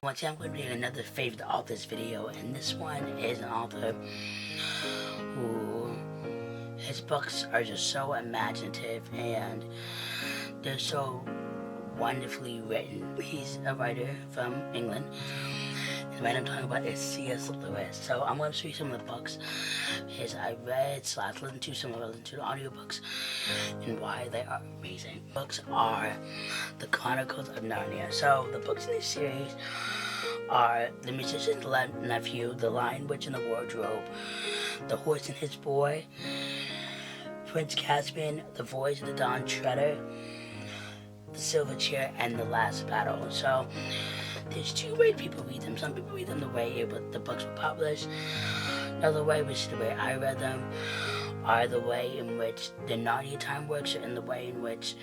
Once again, I'm going to be doing another favorite authors video, and this one is an author who his books are just so imaginative and they're so wonderfully written. He's a writer from England, and the man I'm talking about is C.S. Lewis. So I'm going to show you some of the books I read / listened to, some of them to the audiobooks, and why they are amazing. Books are the Chronicles of Narnia. So the books in this series are The Magician's Nephew, The Lion, Witch, and the Wardrobe, The Horse and His Boy, Prince Caspian, The Voyage of the Dawn Treader, The Silver Chair, and The Last Battle. So there's two ways people read them. Some people read them the way the books were published. Another way, which is the way I read them, are the way in which the Narnia time works, and the way in which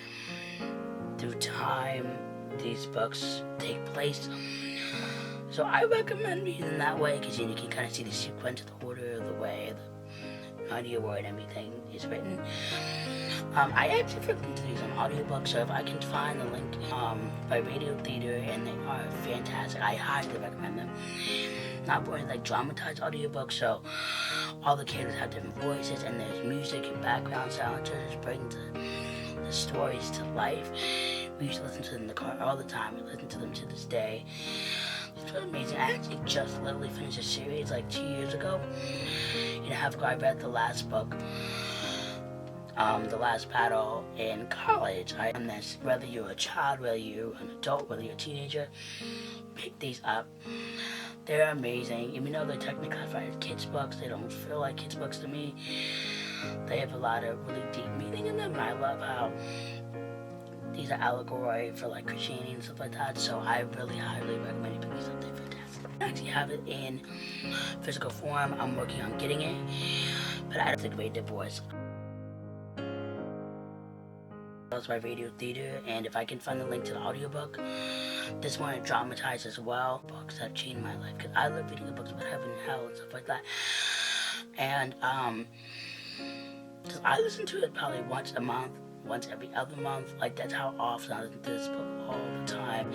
through time these books take place. So I recommend reading them that way because you can kind of see the sequence of the order of the way the Narnia word and everything is written. I actually listened to these on audiobooks, so if I can find the link by Radio Theater, and they are fantastic. I highly recommend them. Not really like dramatized audiobooks, so all the characters have different voices, and there's music and background sound to just bring the stories to life. We used to listen to them in the car all the time. We listen to them to this day. It's really amazing. I actually just literally finished a series like 2 years ago. And a half ago, I read the last book, The Last Battle, in college. I am this, whether you're a child, whether you're an adult, whether you're a teenager, pick these up. They're amazing. Even though they're technically classified as kids' books, they don't feel like kids' books to me. They have a lot of really deep meaning in them, and I love how these are allegory for like Christianity and stuff like that. So I really highly recommend you pick these up. They're fantastic. I actually have it in physical form. I'm working on getting it, but I don't think Great Divorce. That's my Radio Theater, and if I can find the link to the audiobook, this one is dramatized as well. Books that changed my life, because I love reading the books about heaven and hell and stuff like that. And I listen to it probably once a month, once every other month. Like, that's how often I listen to this book all the time.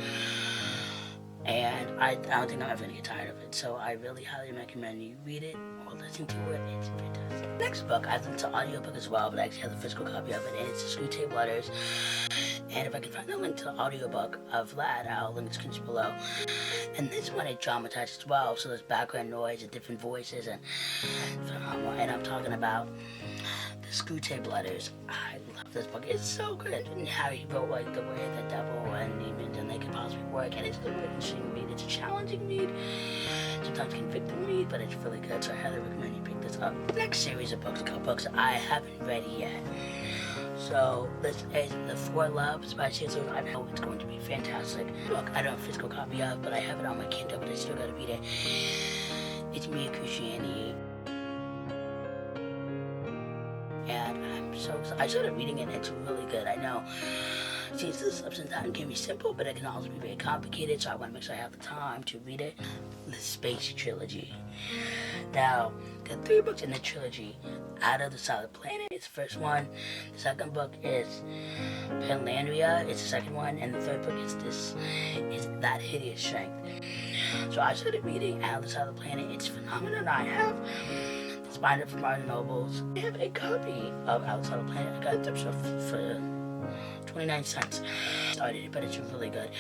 And I don't think I'm ever going to get tired of it. So I really highly recommend you read it or listen to it. It's fantastic. Next book, I listened to audiobook as well, but I actually have the physical copy of it, and it's the Screwtape letters. And if I can find the link to the audiobook of that, I'll link the description below. And this one is dramatized as well, so there's background noise and different voices and phenomenal. And I'm talking about the Screwtape letters. I love this book. It's so good. And how he wrote like the way the devil and demons and they could possibly work. And it's a really interesting read. It's a challenging read. Sometimes convicting read, but it's really good. So I highly recommend you pick this up. Next series of books, a couple books I haven't read yet. So this is The Four Loves by C.S. Lewis. I know it's going to be fantastic. Book I don't have a physical copy of, but I have it on my Kindle, but I still gotta read it. It's Me and Christianity. And I'm so excited. I started reading it and it's really good. I know C.S. substance that can be simple, but it can also be very complicated, so I want to make sure I have the time to read it. The Space Trilogy. Now, there are 3 books in the trilogy. Out of the Solid Planet is the first one. The second book is Narnia. It's the second one, and the third book is That Hideous Strength. So I started reading Out of the Solid Planet. It's phenomenal. I have this binder from Barnes & Nobles. I have a copy of Out of the Solid Planet. I got it for 29 cents. Started it, but it's really good.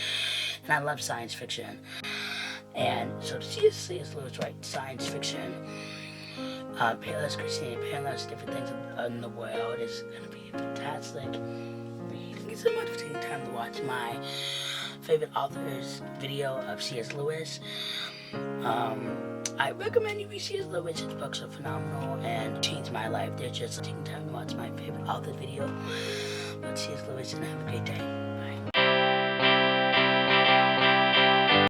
And I love science fiction. And so to see C.S. Lewis write science fiction, parallels Christianity, parallels different things in the world, is going to be fantastic read. Thank you so much for taking time to watch my favorite authors video of C.S. Lewis. I recommend you read C.S. Lewis. His books are phenomenal and changed my life. They're just taking time to watch my favorite author video. But C.S. Lewis, and have a great day.